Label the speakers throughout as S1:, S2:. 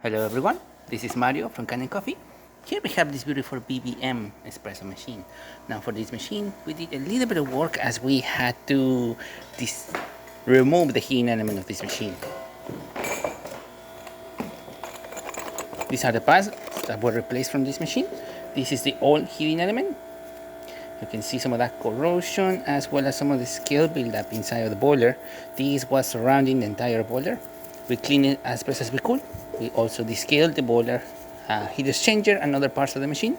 S1: Hello everyone, this is Mario from Kanen Coffee. Here we have this beautiful BBM espresso machine. Now for this machine, we did a little bit of work as we had to remove the heating element of this machine. These are the parts that were replaced from this machine. This is the old heating element. You can see some of that corrosion as well as some of the scale buildup inside of the boiler. This was surrounding the entire boiler. We cleaned it as best as we could. We also descaled the boiler, heat exchanger, and other parts of the machine.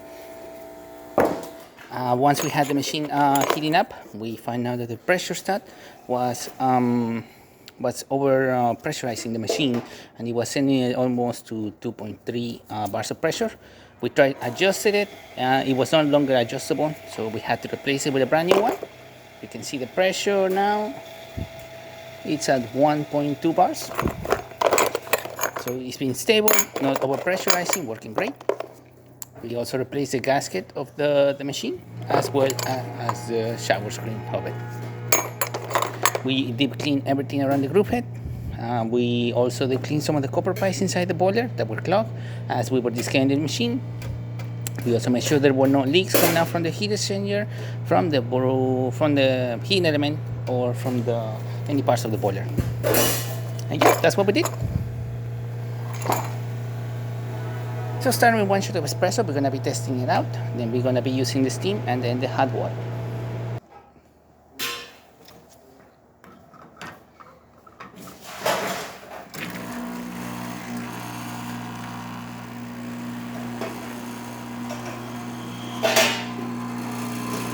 S1: Once we had the machine heating up, we found out that the pressure stat was over pressurizing the machine, and it was sending it almost to 2.3 bars of pressure. We tried adjusted it. It was no longer adjustable, so we had to replace it with a brand new one. You can see the pressure now. It's at 1.2 bars. So it's been stable, not over pressurizing, working great. We also replaced the gasket of the machine as well as the shower screen of it. We deep cleaned everything around the group head. We also deep cleaned some of the copper pipes inside the boiler that were clogged as we were descaling the machine. We also made sure there were no leaks coming out from the heat exchanger, from the heating element, or from any parts of the boiler. And yeah, that's what we did. So starting with one shot of espresso, we're going to be testing it out. Then we're going to be using the steam and then the hot water.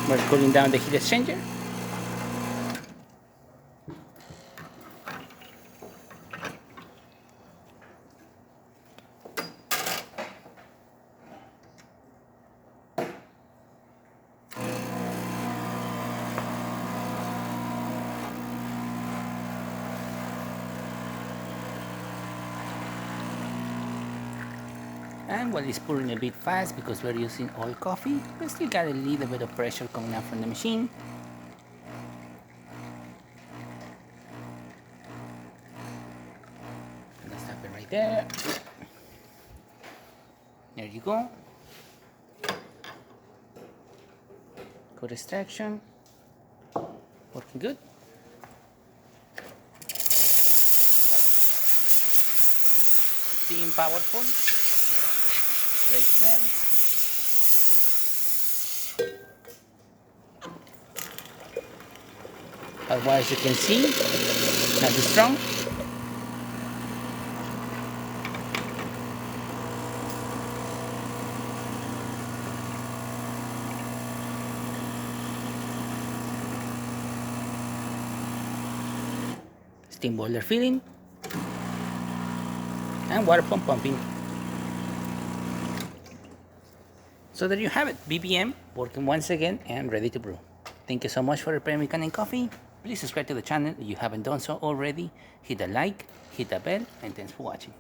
S1: We're cooling down the heat exchanger. And while it's pouring a bit fast because we're using all coffee, we still got a little bit of pressure coming out from the machine. Let's stop it right there. There you go. Good extraction. Working good. Steam powerful. Great smell. Otherwise, you can see, not too strong. Steam boiler filling and water pump pumping. So there you have it, BBM working once again and ready to brew. Thank you so much for preparing Kanen Coffee. Please subscribe to the channel if you haven't done so already. Hit the like, hit the bell, and thanks for watching.